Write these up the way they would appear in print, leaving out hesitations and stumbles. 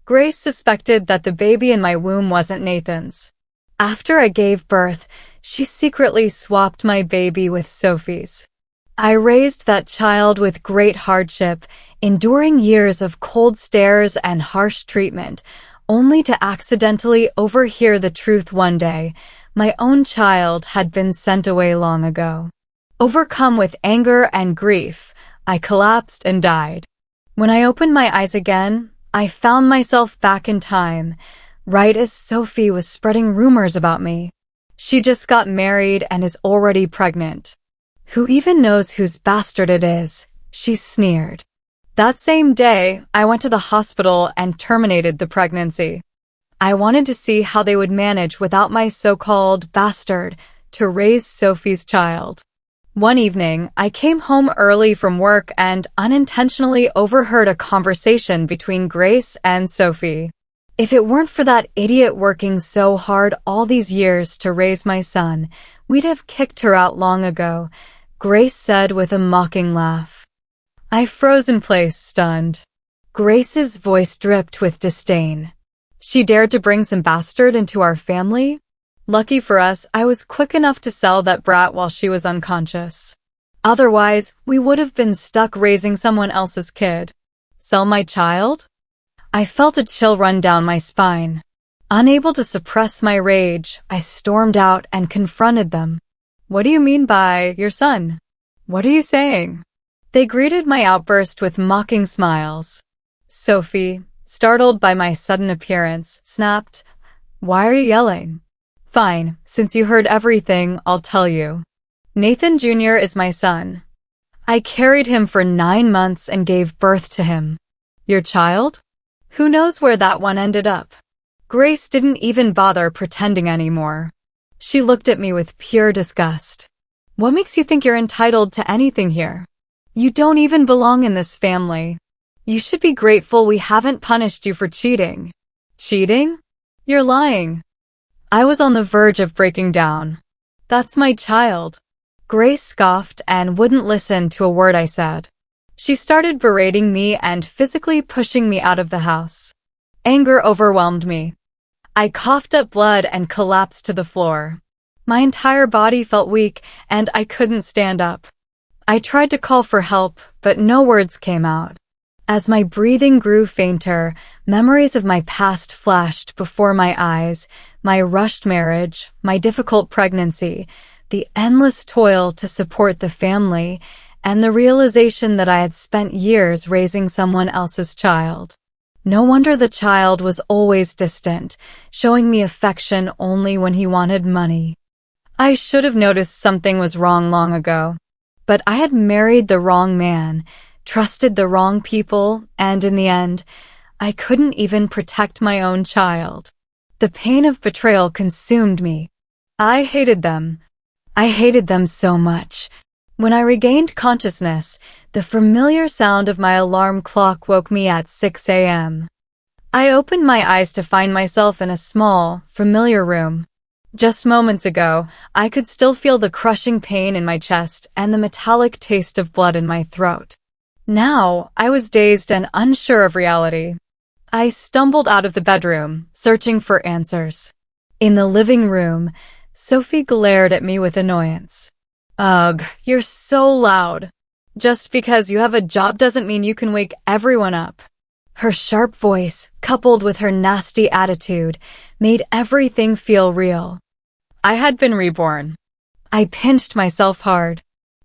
Grace suspected that the baby in my womb wasn't Nathan's. After I gave birth, she secretly swapped my baby with Sophie's. I raised that child with great hardship, enduring years of cold stares and harsh treatment, only to accidentally overhear the truth one day. My own child had been sent away long ago. Overcome with anger and grief, I collapsed and died. When I opened my eyes again, I found myself back in time, right as Sophie was spreading rumors about me. She just got married and is already pregnant. Who even knows whose bastard it is? She sneered. That same day, I went to the hospital and terminated the pregnancy. I wanted to see how they would manage without my so-called bastard to raise Sophie's child. One evening, I came home early from work and unintentionally overheard a conversation between Grace and Sophie. If it weren't for that idiot working so hard all these years to raise my son, we'd have kicked her out long ago, Grace said with a mocking laugh. I froze in place, stunned. Grace's voice dripped with disdain. She dared to bring some bastard into our family? Lucky for us, I was quick enough to sell that brat while she was unconscious. Otherwise, we would have been stuck raising someone else's kid. Sell my child? I felt a chill run down my spine. Unable to suppress my rage, I stormed out and confronted them. What do you mean by your son? What are you saying? They greeted my outburst with mocking smiles. Sophie, startled by my sudden appearance, snapped, "Why are you yelling?" "Fine, since you heard everything, I'll tell you. Nathan Jr. is my son. I carried him for 9 months and gave birth to him. Your child? Who knows where that one ended up?" Grace didn't even bother pretending anymore. She looked at me with pure disgust. "What makes you think you're entitled to anything here? You don't even belong in this family. You should be grateful we haven't punished you for cheating." "Cheating? You're lying." I was on the verge of breaking down. "That's my child." Grace scoffed and wouldn't listen to a word I said. She started berating me and physically pushing me out of the house. Anger overwhelmed me. I coughed up blood and collapsed to the floor. My entire body felt weak and I couldn't stand up. I tried to call for help, but no words came out. As my breathing grew fainter, memories of my past flashed before my eyes, my rushed marriage, my difficult pregnancy, the endless toil to support the family, and the realization that I had spent years raising someone else's child. No wonder the child was always distant, showing me affection only when he wanted money. I should have noticed something was wrong long ago. But I had married the wrong man, trusted the wrong people, and in the end, I couldn't even protect my own child. The pain of betrayal consumed me. I hated them. I hated them so much. When I regained consciousness, the familiar sound of my alarm clock woke me at 6 a.m. I opened my eyes to find myself in a small, familiar room. Just moments ago, I could still feel the crushing pain in my chest and the metallic taste of blood in my throat. Now, I was dazed and unsure of reality. I stumbled out of the bedroom, searching for answers. In the living room, Sophie glared at me with annoyance. "Ugh, you're so loud. Just because you have a job doesn't mean you can wake everyone up." Her sharp voice, coupled with her nasty attitude, made everything feel real. I had been reborn. I pinched myself hard.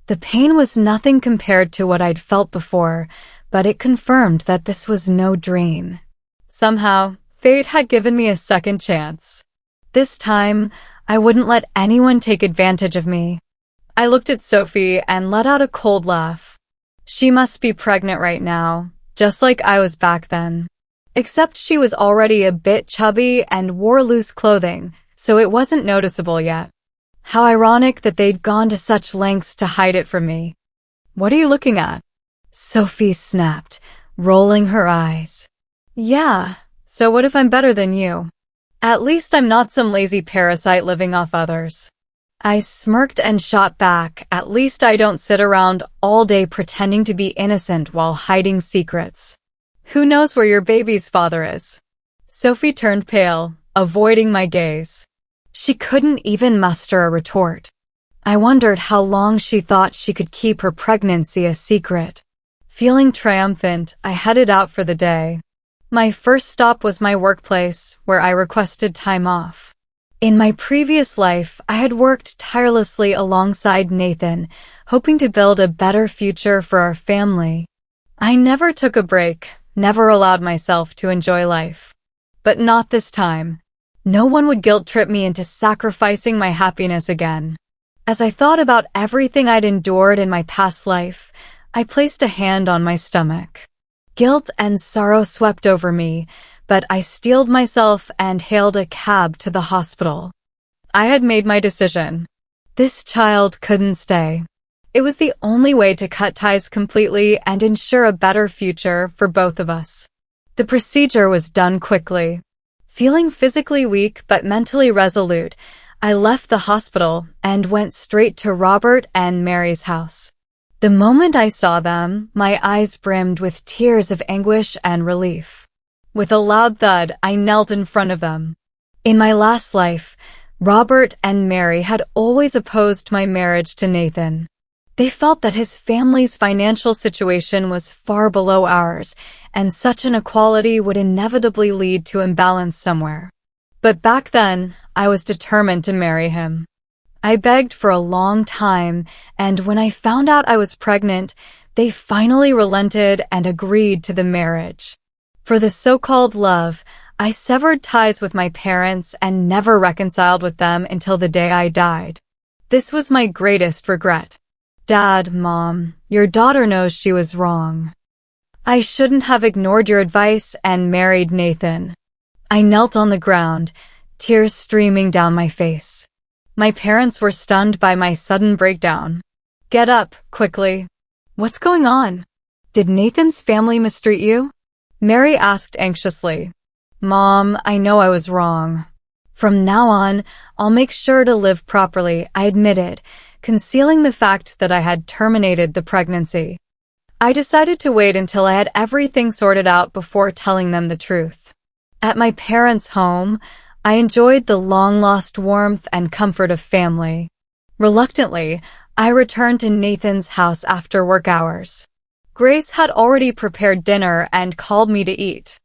The pain was nothing compared to what I'd felt before, but it confirmed that this was no dream. Somehow, fate had given me a second chance. This time, I wouldn't let anyone take advantage of me. I looked at Sophie and let out a cold laugh. She must be pregnant right now, just like I was back then. Except she was already a bit chubby and wore loose clothing, so it wasn't noticeable yet. How ironic that they'd gone to such lengths to hide it from me. "What are you looking at?" Sophie snapped, rolling her eyes. "Yeah, so what if I'm better than you? At least I'm not some lazy parasite living off others." I smirked and shot back, "At least I don't sit around all day pretending to be innocent while hiding secrets. Who knows where your baby's father is?" Sophie turned pale, avoiding my gaze. She couldn't even muster a retort. I wondered how long she thought she could keep her pregnancy a secret. Feeling triumphant, I headed out for the day. My first stop was my workplace, where I requested time off. In my previous life, I had worked tirelessly alongside Nathan, hoping to build a better future for our family. I never took a break, never allowed myself to enjoy life. But not this time. No one would guilt-trip me into sacrificing my happiness again. As I thought about everything I'd endured in my past life, I placed a hand on my stomach. Guilt and sorrow swept over me, but I steeled myself and hailed a cab to the hospital. I had made my decision. This child couldn't stay. It was the only way to cut ties completely and ensure a better future for both of us. The procedure was done quickly. Feeling physically weak but mentally resolute, I left the hospital and went straight to Robert and Mary's house. The moment I saw them, my eyes brimmed with tears of anguish and relief. With a loud thud, I knelt in front of them. In my last life, Robert and Mary had always opposed my marriage to Nathan. They felt that his family's financial situation was far below ours, and such an equality would inevitably lead to imbalance somewhere. But back then, I was determined to marry him. I begged for a long time, and when I found out I was pregnant, they finally relented and agreed to the marriage. For the so-called love, I severed ties with my parents and never reconciled with them until the day I died. This was my greatest regret. Dad, Mom, your daughter knows she was wrong. I shouldn't have ignored your advice and married Nathan. I knelt on the ground, tears streaming down my face. My parents were stunned by my sudden breakdown. Get up, quickly. What's going on? Did Nathan's family mistreat you? Mary asked anxiously. Mom, I know I was wrong. From now on, I'll make sure to live properly, I admitted, concealing the fact that I had terminated the pregnancy. I decided to wait until I had everything sorted out before telling them the truth. At my parents' home, I enjoyed the long-lost warmth and comfort of family. Reluctantly, I returned to Nathan's house after work hours. Grace had already prepared dinner and called me to eat.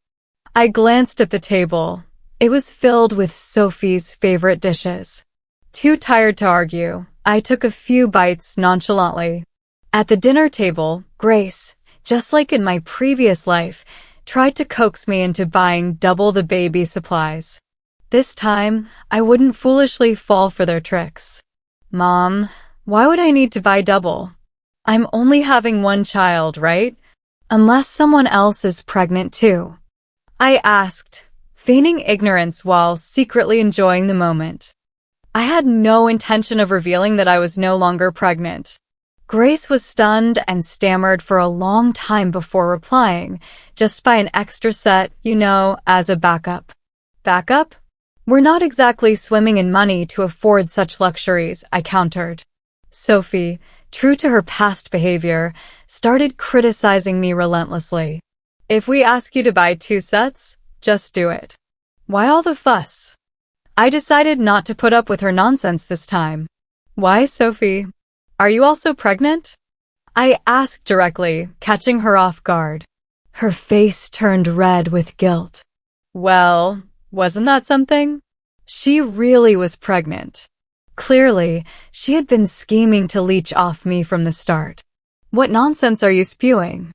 I glanced at the table. It was filled with Sophie's favorite dishes. Too tired to argue, I took a few bites nonchalantly. At the dinner table, Grace, just like in my previous life, tried to coax me into buying double the baby supplies. This time, I wouldn't foolishly fall for their tricks. Mom, why would I need to buy double? I'm only having one child, right? Unless someone else is pregnant too. I asked, feigning ignorance while secretly enjoying the moment. I had no intention of revealing that I was no longer pregnant. Grace was stunned and stammered for a long time before replying, just by an extra set, as a backup. Backup? We're not exactly swimming in money to afford such luxuries, I countered. Sophie, true to her past behavior, started criticizing me relentlessly. If we ask you to buy 2 sets, just do it. Why all the fuss? I decided not to put up with her nonsense this time. Why, Sophie? Are you also pregnant? I asked directly, catching her off guard. Her face turned red with guilt. Well, wasn't that something? She really was pregnant. Clearly, she had been scheming to leech off me from the start. What nonsense are you spewing?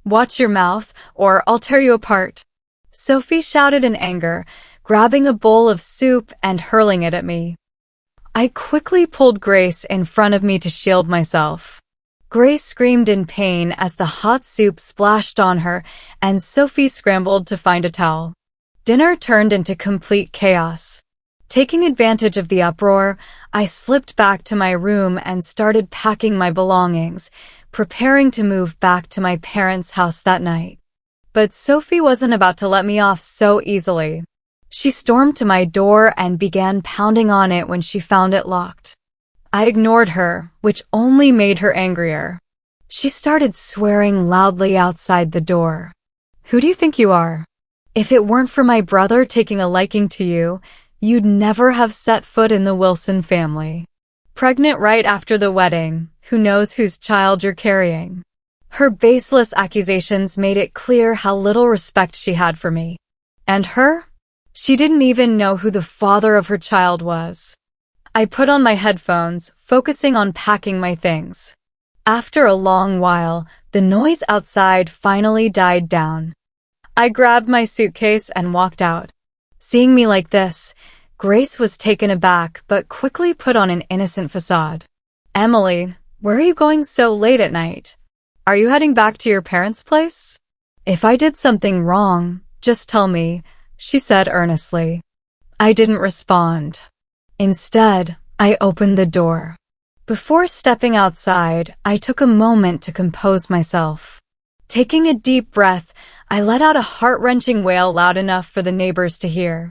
Watch your mouth, or I'll tear you apart. Sophie shouted in anger, grabbing a bowl of soup and hurling it at me. I quickly pulled Grace in front of me to shield myself. Grace screamed in pain as the hot soup splashed on her, and Sophie scrambled to find a towel. Dinner turned into complete chaos. Taking advantage of the uproar, I slipped back to my room and started packing my belongings, preparing to move back to my parents' house that night. But Sophie wasn't about to let me off so easily. She stormed to my door and began pounding on it when she found it locked. I ignored her, which only made her angrier. She started swearing loudly outside the door. Who do you think you are? If it weren't for my brother taking a liking to you, you'd never have set foot in the Wilson family. Pregnant right after the wedding, who knows whose child you're carrying? Her baseless accusations made it clear how little respect she had for me. And her? She didn't even know who the father of her child was. I put on my headphones, focusing on packing my things. After a long while, the noise outside finally died down. I grabbed my suitcase and walked out. Seeing me like this, Grace was taken aback but quickly put on an innocent facade. Emily, where are you going so late at night? Are you heading back to your parents' place? If I did something wrong, just tell me, she said earnestly. I didn't respond. Instead, I opened the door. Before stepping outside, I took a moment to compose myself. Taking a deep breath, I let out a heart-wrenching wail loud enough for the neighbors to hear.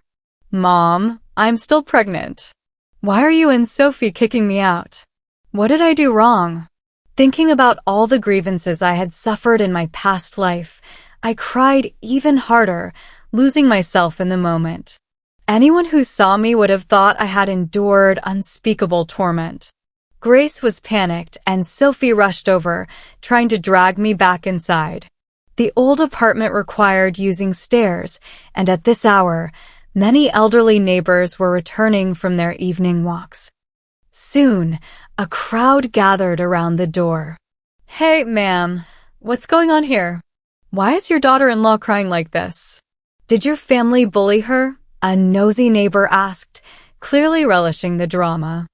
Mom, I'm still pregnant. Why are you and Sophie kicking me out? What did I do wrong? Thinking about all the grievances I had suffered in my past life, I cried even harder, losing myself in the moment. Anyone who saw me would have thought I had endured unspeakable torment. Grace was panicked, and Sophie rushed over, trying to drag me back inside. The old apartment required using stairs, and at this hour, many elderly neighbors were returning from their evening walks. Soon, a crowd gathered around the door. Hey, ma'am, what's going on here? Why is your daughter-in-law crying like this? Did your family bully her? A nosy neighbor asked, clearly relishing the drama.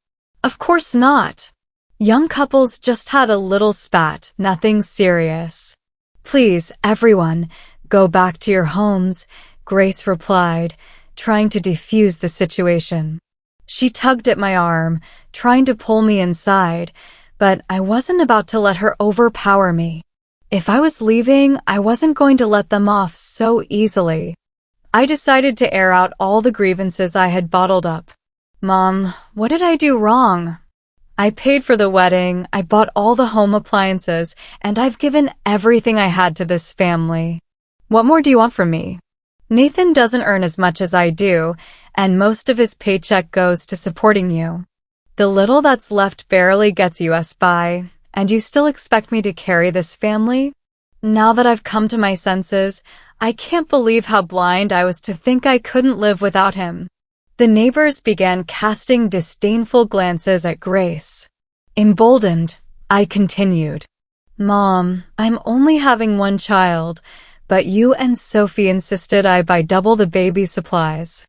Of course not. Young couples just had a little spat, nothing serious. Please, everyone, go back to your homes, Grace replied, trying to defuse the situation. She tugged at my arm, trying to pull me inside, but I wasn't about to let her overpower me. If I was leaving, I wasn't going to let them off so easily. I decided to air out all the grievances I had bottled up. Mom, what did I do wrong? I paid for the wedding, I bought all the home appliances, and I've given everything I had to this family. What more do you want from me? Nathan doesn't earn as much as I do, and most of his paycheck goes to supporting you. The little that's left barely gets us by, and you still expect me to carry this family? Now that I've come to my senses, I can't believe how blind I was to think I couldn't live without him. The neighbors began casting disdainful glances at Grace. Emboldened, I continued. Mom, I'm only having one child, but you and Sophie insisted I buy double the baby supplies.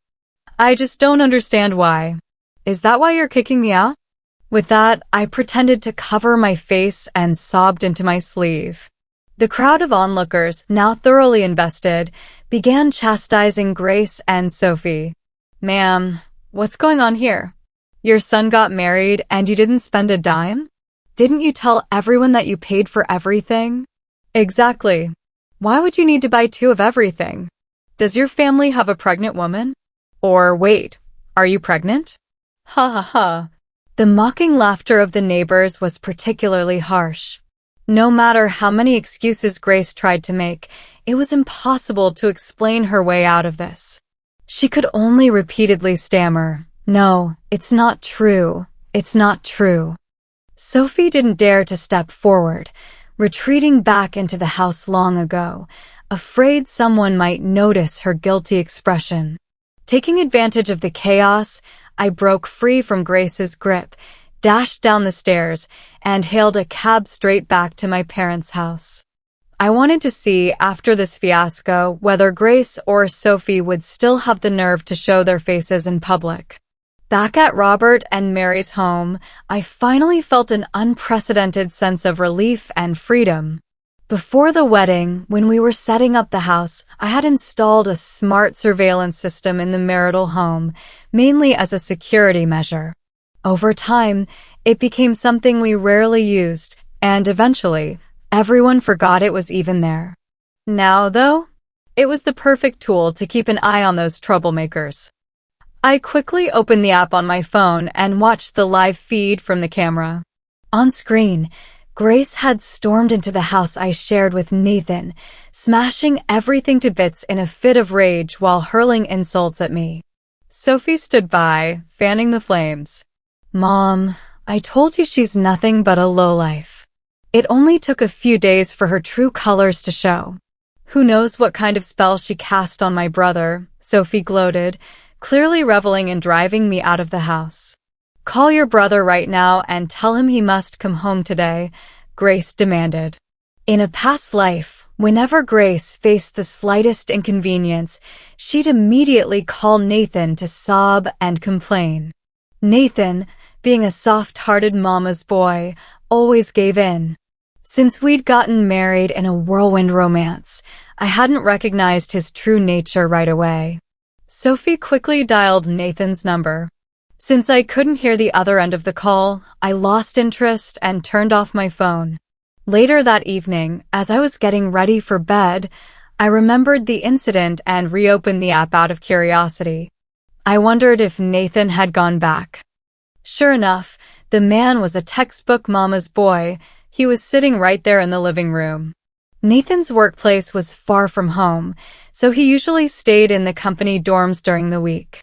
I just don't understand why. Is that why you're kicking me out? With that, I pretended to cover my face and sobbed into my sleeve. The crowd of onlookers, now thoroughly invested, began chastising Grace and Sophie. Ma'am, what's going on here? Your son got married and you didn't spend a dime? Didn't you tell everyone that you paid for everything? Exactly. Why would you need to buy 2 of everything? Does your family have a pregnant woman? Or wait, are you pregnant? Ha ha ha. The mocking laughter of the neighbors was particularly harsh. No matter how many excuses Grace tried to make, it was impossible to explain her way out of this. She could only repeatedly stammer, No, it's not true. It's not true. Sophie didn't dare to step forward, retreating back into the house long ago, afraid someone might notice her guilty expression. Taking advantage of the chaos, I broke free from Grace's grip, dashed down the stairs, and hailed a cab straight back to my parents' house. I wanted to see, after this fiasco, whether Grace or Sophie would still have the nerve to show their faces in public. Back at Robert and Mary's home, I finally felt an unprecedented sense of relief and freedom. Before the wedding, when we were setting up the house, I had installed a smart surveillance system in the marital home, mainly as a security measure. Over time, it became something we rarely used, and eventually, everyone forgot it was even there. Now, though, it was the perfect tool to keep an eye on those troublemakers. I quickly opened the app on my phone and watched the live feed from the camera. On screen, Grace had stormed into the house I shared with Nathan, smashing everything to bits in a fit of rage while hurling insults at me. Sophie stood by, fanning the flames. "Mom, I told you she's nothing but a lowlife. It only took a few days for her true colors to show. Who knows what kind of spell she cast on my brother," Sophie gloated, clearly reveling in driving me out of the house. "Call your brother right now and tell him he must come home today," Grace demanded. In a past life, whenever Grace faced the slightest inconvenience, she'd immediately call Nathan to sob and complain. Nathan, being a soft-hearted mama's boy, always gave in. Since we'd gotten married in a whirlwind romance, I hadn't recognized his true nature right away. Sophie quickly dialed Nathan's number. Since I couldn't hear the other end of the call, I lost interest and turned off my phone. Later that evening, as I was getting ready for bed, I remembered the incident and reopened the app out of curiosity. I wondered if Nathan had gone back. Sure enough, the man was a textbook mama's boy. He was sitting right there in the living room. Nathan's workplace was far from home, so he usually stayed in the company dorms during the week.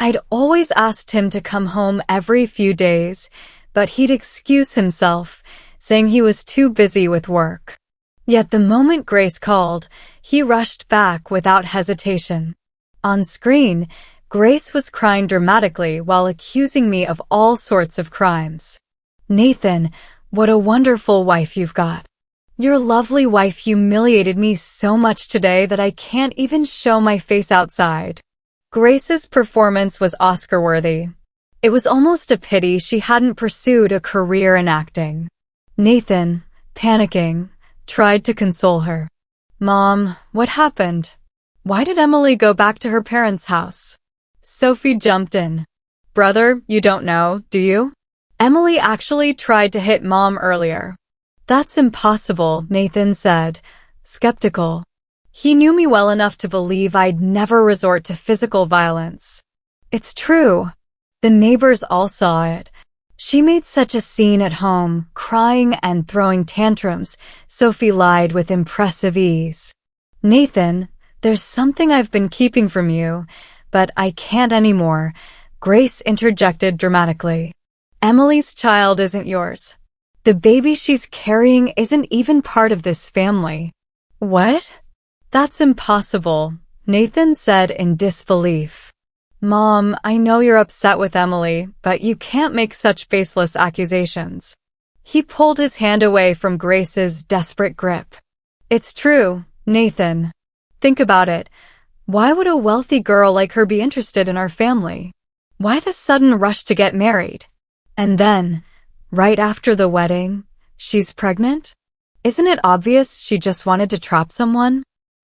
I'd always asked him to come home every few days, but he'd excuse himself, saying he was too busy with work. Yet the moment Grace called, he rushed back without hesitation. On screen, Grace was crying dramatically while accusing me of all sorts of crimes. "Nathan, what a wonderful wife you've got. Your lovely wife humiliated me so much today that I can't even show my face outside." Grace's performance was Oscar-worthy. It was almost a pity she hadn't pursued a career in acting. Nathan, panicking, tried to console her. "Mom, what happened? Why did Emily go back to her parents' house?" Sophie jumped in. "Brother, you don't know, do you? Emily actually tried to hit Mom earlier." "That's impossible," Nathan said, skeptical. He knew me well enough to believe I'd never resort to physical violence. "It's true. The neighbors all saw it. She made such a scene at home, crying and throwing tantrums," Sophie lied with impressive ease. "Nathan, there's something I've been keeping from you, but I can't anymore," Grace interjected dramatically. "Emily's child isn't yours. The baby she's carrying isn't even part of this family." "What?" "That's impossible," Nathan said in disbelief. "Mom, I know you're upset with Emily, but you can't make such baseless accusations." He pulled his hand away from Grace's desperate grip. "It's true, Nathan. Think about it. Why would a wealthy girl like her be interested in our family? Why the sudden rush to get married? And then, right after the wedding, she's pregnant? Isn't it obvious she just wanted to trap someone?"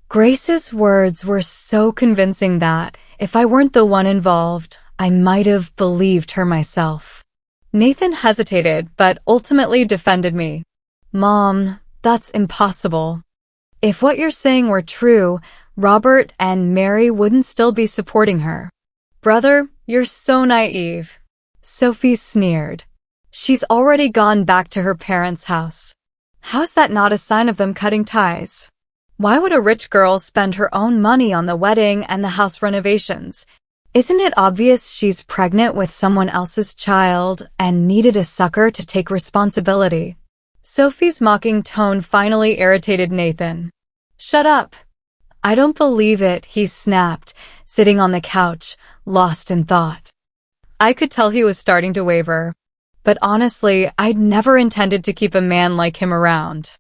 Grace's words were so convincing that, if I weren't the one involved, I might have believed her myself. Nathan hesitated, but ultimately defended me. "Mom, that's impossible. If what you're saying were true, Robert and Mary wouldn't still be supporting her." "Brother, you're so naive," Sophie sneered. "She's already gone back to her parents' house. How's that not a sign of them cutting ties? Why would a rich girl spend her own money on the wedding and the house renovations? Isn't it obvious she's pregnant with someone else's child and needed a sucker to take responsibility?" Sophie's mocking tone finally irritated Nathan. "Shut up." "I don't believe it," he snapped, sitting on the couch, lost in thought. I could tell he was starting to waver. But honestly, I'd never intended to keep a man like him around.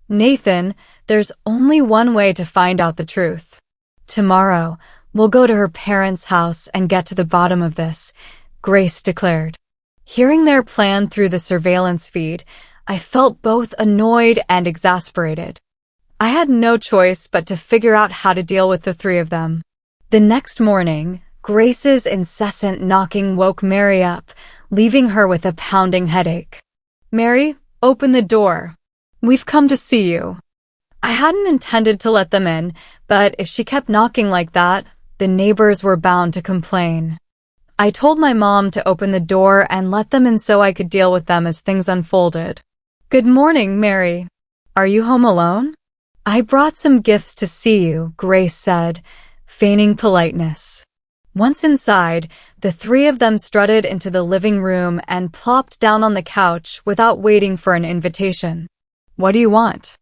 "Nathan, there's only one way to find out the truth. Tomorrow, we'll go to her parents' house and get to the bottom of this," Grace declared. Hearing their plan through the surveillance feed, I felt both annoyed and exasperated. I had no choice but to figure out how to deal with the three of them. The next morning, Grace's incessant knocking woke Mary up, leaving her with a pounding headache. "Mary, open the door. We've come to see you." I hadn't intended to let them in, but if she kept knocking like that, the neighbors were bound to complain. I told my mom to open the door and let them in so I could deal with them as things unfolded. Good morning, Mary. Are you home alone? I brought some gifts to see you, Grace said, feigning politeness. Once inside, the three of them strutted into the living room and plopped down on the couch without waiting for an invitation. What do you want?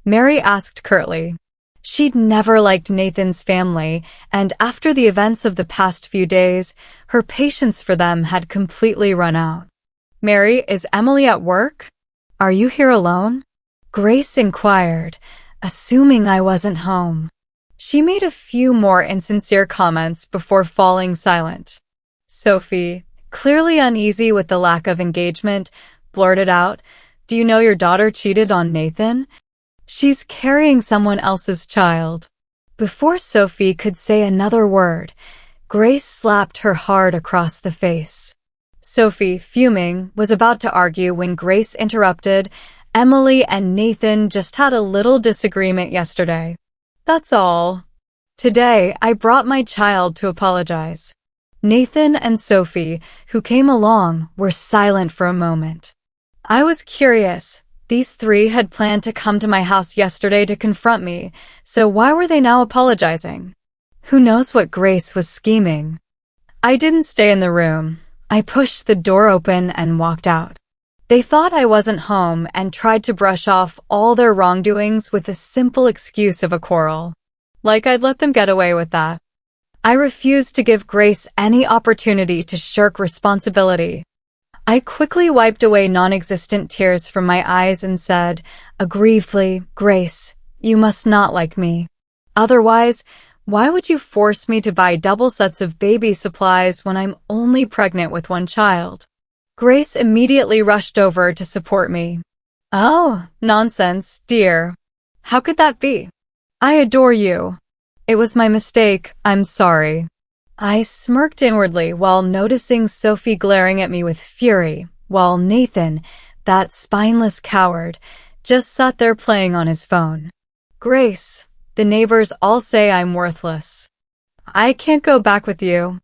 Mary asked curtly. She'd never liked Nathan's family, and after the events of the past few days, her patience for them had completely run out. Mary, is Emily at work? Are you here alone? Grace inquired, assuming I wasn't home. She made a few more insincere comments before falling silent. Sophie, clearly uneasy with the lack of engagement, blurted out, "Do you know your daughter cheated on Nathan? She's carrying someone else's child." Before Sophie could say another word, Grace slapped her hard across the face. Sophie, fuming, was about to argue when Grace interrupted. Emily and Nathan just had a little disagreement yesterday. That's all. Today, I brought my child to apologize. Nathan and Sophie, who came along, were silent for a moment. I was curious. These three had planned to come to my house yesterday to confront me, so why were they now apologizing? Who knows what Grace was scheming? I didn't stay in the room. I pushed the door open and walked out. They thought I wasn't home and tried to brush off all their wrongdoings with the simple excuse of a quarrel. Like I'd let them get away with that. I refused to give Grace any opportunity to shirk responsibility. I quickly wiped away non-existent tears from my eyes and said, aggrievedly, "Grace, you must not like me. Otherwise, why would you force me to buy double sets of baby supplies when I'm only pregnant with one child?" Grace immediately rushed over to support me. "Oh, nonsense, dear. How could that be? I adore you. It was my mistake. I'm sorry." I smirked inwardly while noticing Sophie glaring at me with fury, while Nathan, that spineless coward, just sat there playing on his phone. "Grace, the neighbors all say I'm worthless. I can't go back with you.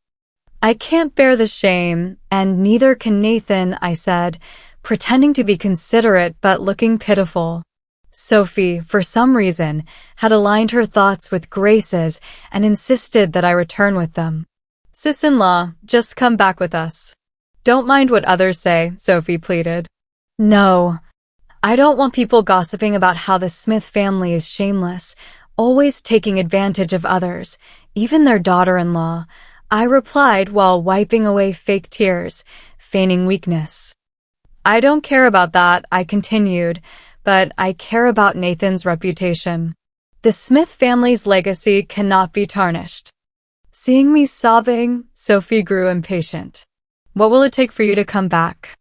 I can't bear the shame, and neither can Nathan," I said, pretending to be considerate but looking pitiful. Sophie, for some reason, had aligned her thoughts with Grace's and insisted that I return with them. "Sis-in-law, just come back with us. Don't mind what others say," Sophie pleaded. "No, I don't want people gossiping about how the Smith family is shameless, always taking advantage of others, even their daughter-in-law," I replied while wiping away fake tears, feigning weakness. "I don't care about that," I continued, "but I care about Nathan's reputation. The Smith family's legacy cannot be tarnished." Seeing me sobbing, Sophie grew impatient. "What will it take for you to come back?"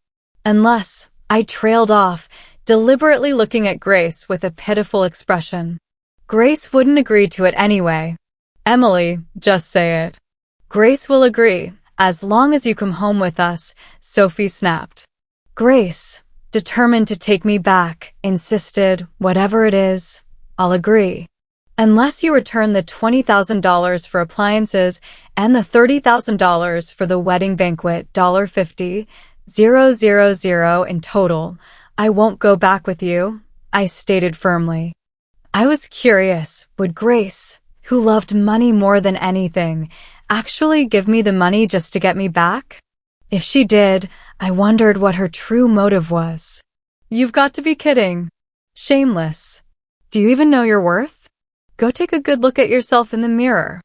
"Unless," I trailed off, deliberately looking at Grace with a pitiful expression. "Grace wouldn't agree to it anyway." "Emily, just say it." "Grace will agree, as long as you come home with us," Sophie snapped. Grace, determined to take me back, insisted, "Whatever it is, I'll agree. Unless you return the $20,000 for appliances and the $30,000 for the wedding banquet, $50,000 in total, I won't go back with you," I stated firmly. I was curious, would Grace, who loved money more than anything, actually give me the money just to get me back? If she did, I wondered what her true motive was. "You've got to be kidding. Shameless. Do you even know your worth? Go take a good look at yourself in the mirror."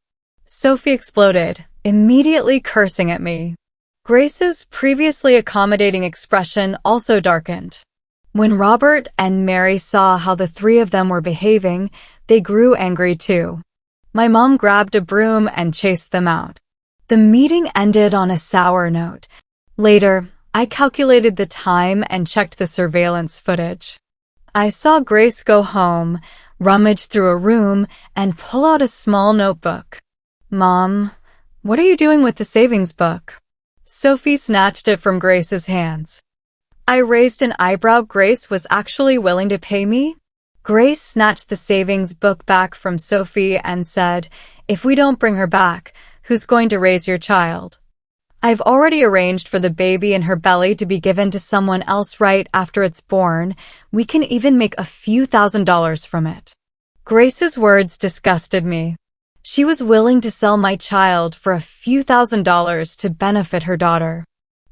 Sophie exploded, immediately cursing at me. Grace's previously accommodating expression also darkened. When Robert and Mary saw how the three of them were behaving, they grew angry too. My mom grabbed a broom and chased them out. The meeting ended on a sour note. Later, I calculated the time and checked the surveillance footage. I saw Grace go home, rummage through a room, and pull out a small notebook. "Mom, what are you doing with the savings book?" Sophie snatched it from Grace's hands. I raised an eyebrow. Grace was actually willing to pay me? Grace snatched the savings book back from Sophie and said, "If we don't bring her back, who's going to raise your child?" I've already arranged for the baby in her belly to be given to someone else right after it's born. We can even make a few $1,000s from it." Grace's words disgusted me. She was willing to sell my child for a few $1,000s to benefit her daughter.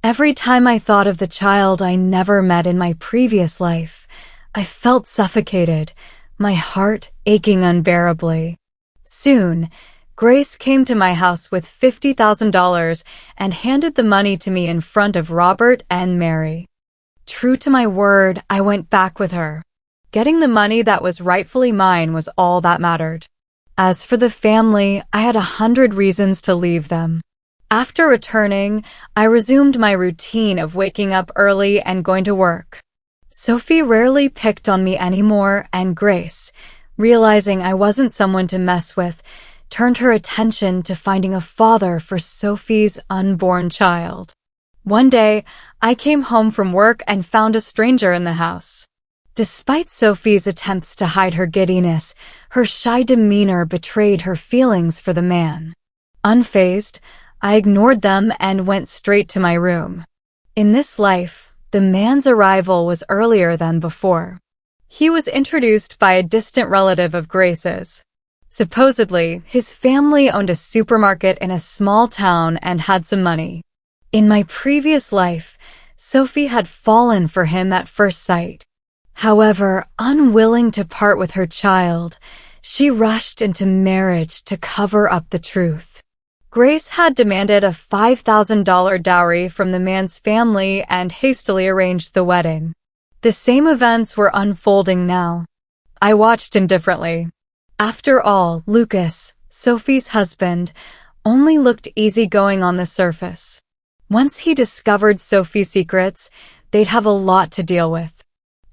Every time I thought of the child I never met in my previous life, I felt suffocated, my heart aching unbearably. Soon, Grace came to my house with $50,000 and handed the money to me in front of Robert and Mary. True to my word, I went back with her. Getting the money that was rightfully mine was all that mattered. As for the family, I had 100 reasons to leave them. After returning, I resumed my routine of waking up early and going to work. Sophie rarely picked on me anymore, and Grace, realizing I wasn't someone to mess with, turned her attention to finding a father for Sophie's unborn child. One day, I came home from work and found a stranger in the house. Despite Sophie's attempts to hide her giddiness, her shy demeanor betrayed her feelings for the man. Unfazed, I ignored them and went straight to my room. In this life, the man's arrival was earlier than before. He was introduced by a distant relative of Grace's. Supposedly, his family owned a supermarket in a small town and had some money. In my previous life, Sophie had fallen for him at first sight. However, unwilling to part with her child, she rushed into marriage to cover up the truth. Grace had demanded a $5,000 dowry from the man's family and hastily arranged the wedding. The same events were unfolding now. I watched indifferently. After all, Lucas, Sophie's husband, only looked easygoing on the surface. Once he discovered Sophie's secrets, they'd have a lot to deal with.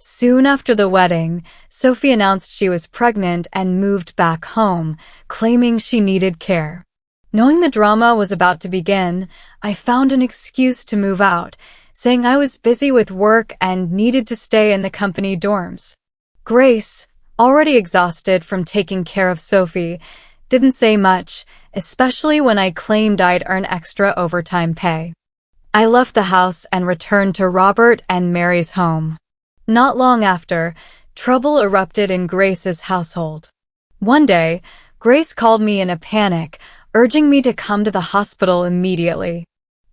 Soon after the wedding, Sophie announced she was pregnant and moved back home, claiming she needed care. Knowing the drama was about to begin, I found an excuse to move out, saying I was busy with work and needed to stay in the company dorms. Grace, already exhausted from taking care of Sophie, didn't say much, especially when I claimed I'd earn extra overtime pay. I left the house and returned to Robert and Mary's home. Not long after, trouble erupted in Grace's household. One day, Grace called me in a panic, urging me to come to the hospital immediately.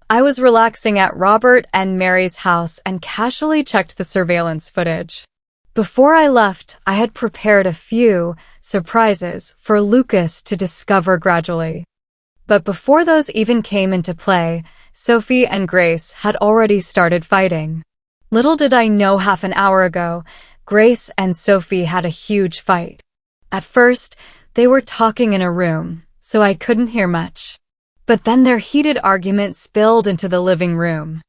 I was relaxing at Robert and Mary's house and casually checked the surveillance footage. Before I left, I had prepared a few surprises for Lucas to discover gradually. But before those even came into play, Sophie and Grace had already started fighting. Little did I know half an hour ago, Grace and Sophie had a huge fight. At first, they were talking in a room, so I couldn't hear much. But then their heated argument spilled into the living room.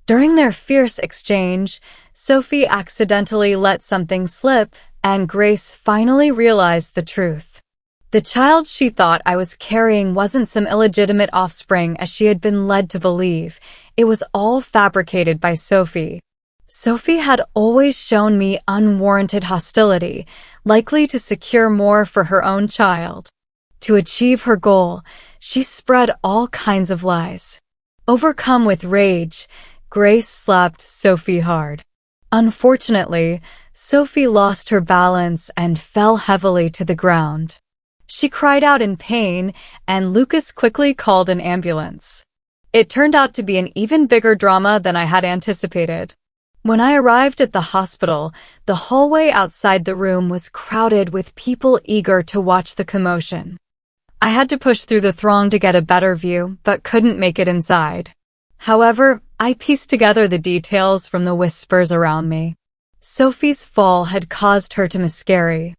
During their fierce exchange, Sophie accidentally let something slip, and Grace finally realized the truth. The child she thought I was carrying wasn't some illegitimate offspring as she had been led to believe. It was all fabricated by Sophie. Sophie had always shown me unwarranted hostility, likely to secure more for her own child. To achieve her goal, she spread all kinds of lies. Overcome with rage, Grace slapped Sophie hard. Unfortunately, Sophie lost her balance and fell heavily to the ground. She cried out in pain, and Lucas quickly called an ambulance. It turned out to be an even bigger drama than I had anticipated. When I arrived at the hospital, the hallway outside the room was crowded with people eager to watch the commotion. I had to push through the throng to get a better view, but couldn't make it inside. However, I pieced together the details from the whispers around me. Sophie's fall had caused her to miscarry.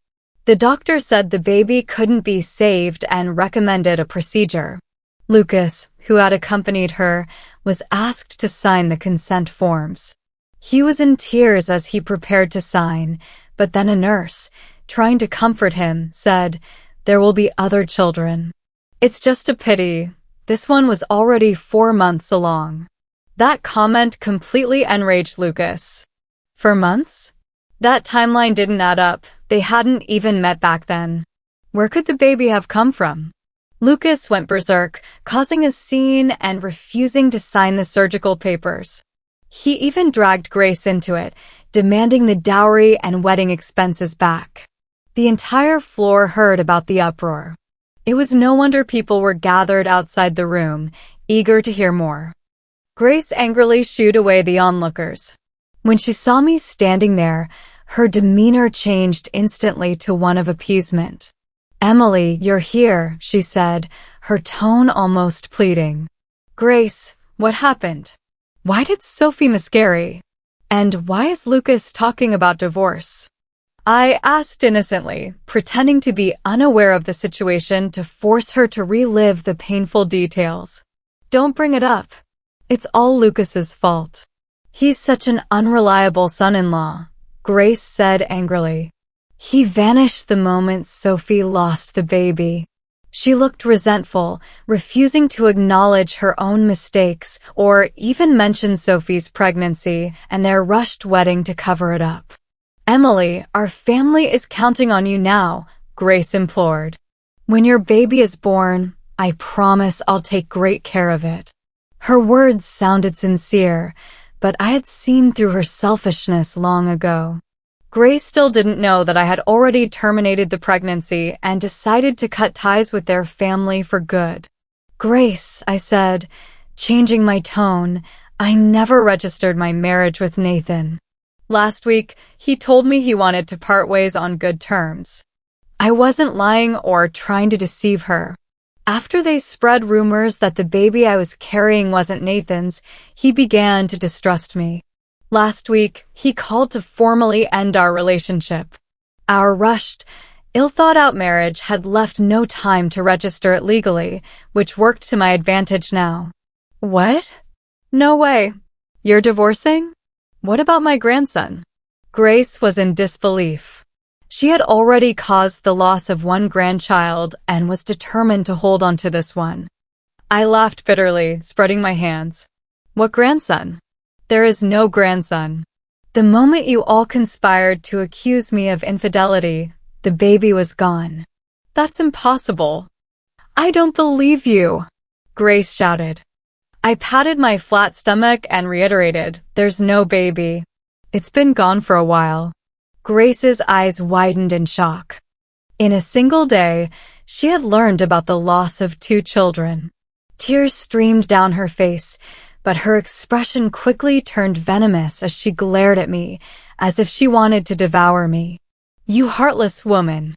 The doctor said the baby couldn't be saved and recommended a procedure. Lucas, who had accompanied her, was asked to sign the consent forms. He was in tears as he prepared to sign, but then a nurse, trying to comfort him, said, "There will be other children. It's just a pity. This one was already 4 months along." That comment completely enraged Lucas. 4 months? That timeline didn't add up. They hadn't even met back then. Where could the baby have come from? Lucas went berserk, causing a scene and refusing to sign the surgical papers. He even dragged Grace into it, demanding the dowry and wedding expenses back. The entire floor heard about the uproar. It was no wonder people were gathered outside the room, eager to hear more. Grace angrily shooed away the onlookers. When she saw me standing there, her demeanor changed instantly to one of appeasement. "Emily, you're here," she said, her tone almost pleading. "Grace, what happened? Why did Sophie miscarry? And why is Lucas talking about divorce?" I asked innocently, pretending to be unaware of the situation to force her to relive the painful details. "Don't bring it up. It's all Lucas's fault. He's such an unreliable son-in-law," Grace said angrily. "He vanished the moment Sophie lost the baby." She looked resentful, refusing to acknowledge her own mistakes or even mention Sophie's pregnancy and their rushed wedding to cover it up. "Emily, our family is counting on you now," Grace implored. "When your baby is born, I promise I'll take great care of it." Her words sounded sincere, but I had seen through her selfishness long ago. Grace still didn't know that I had already terminated the pregnancy and decided to cut ties with their family for good. "Grace," I said, changing my tone, "I never registered my marriage with Nathan. Last week, he told me he wanted to part ways on good terms. I wasn't lying or trying to deceive her. After they spread rumors that the baby I was carrying wasn't Nathan's, he began to distrust me. Last week, he called to formally end our relationship. Our rushed, ill-thought-out marriage had left no time to register it legally, which worked to my advantage now." "What? No way. You're divorcing? What about my grandson?" Grace was in disbelief. She had already caused the loss of one grandchild and was determined to hold on to this one. I laughed bitterly, spreading my hands. "What grandson? There is no grandson. The moment you all conspired to accuse me of infidelity, the baby was gone." "That's impossible." "I don't believe you," Grace shouted. I patted my flat stomach and reiterated, "There's no baby. It's been gone for a while." Grace's eyes widened in shock. In a single day, she had learned about the loss of 2 children. Tears streamed down her face, but her expression quickly turned venomous as she glared at me, as if she wanted to devour me. "You heartless woman.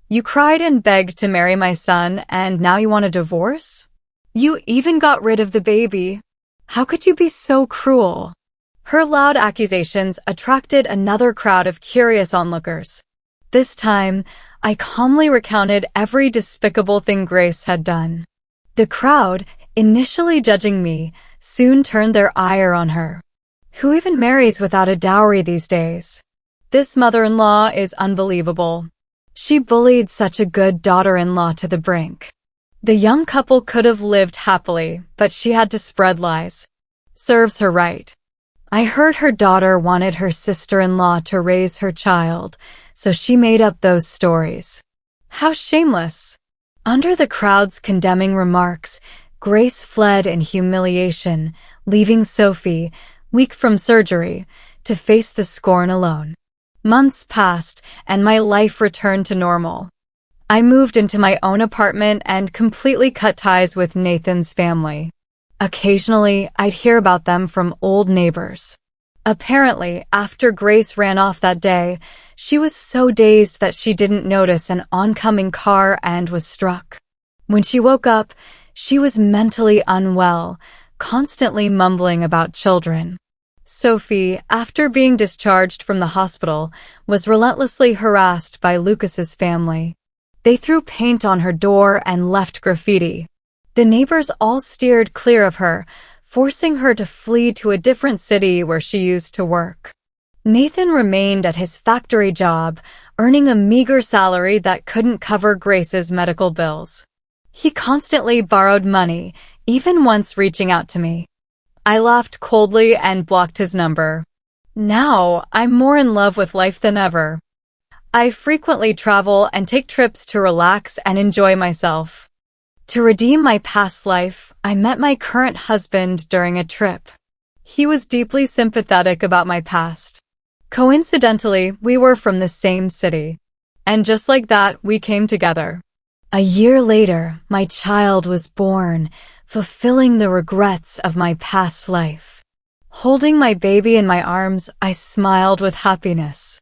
You cried and begged to marry my son, and now you want a divorce? You even got rid of the baby. How could you be so cruel?" Her loud accusations attracted another crowd of curious onlookers. This time, I calmly recounted every despicable thing Grace had done. The crowd, initially judging me, soon turned their ire on her. Who even marries without a dowry these days? This mother-in-law is unbelievable. She bullied such a good daughter-in-law to the brink. The young couple could have lived happily, but she had to spread lies. Serves her right. I heard her daughter wanted her sister-in-law to raise her child, so she made up those stories. How shameless. Under the crowd's condemning remarks, Grace fled in humiliation, leaving Sophie, weak from surgery, to face the scorn alone. Months passed, and my life returned to normal. I moved into my own apartment and completely cut ties with Nathan's family. Occasionally, I'd hear about them from old neighbors. Apparently, after Grace ran off that day, she was so dazed that she didn't notice an oncoming car and was struck. When she woke up, she was mentally unwell, constantly mumbling about children. Sophie, after being discharged from the hospital, was relentlessly harassed by Lucas's family. They threw paint on her door and left graffiti. The neighbors all steered clear of her, forcing her to flee to a different city where she used to work. Nathan remained at his factory job, earning a meager salary that couldn't cover Grace's medical bills. He constantly borrowed money, even once reaching out to me. I laughed coldly and blocked his number. Now, I'm more in love with life than ever. I frequently travel and take trips to relax and enjoy myself. To redeem my past life, I met my current husband during a trip. He was deeply sympathetic about my past. Coincidentally, we were from the same city. And just like that, we came together. A year later, my child was born, fulfilling the regrets of my past life. Holding my baby in my arms, I smiled with happiness.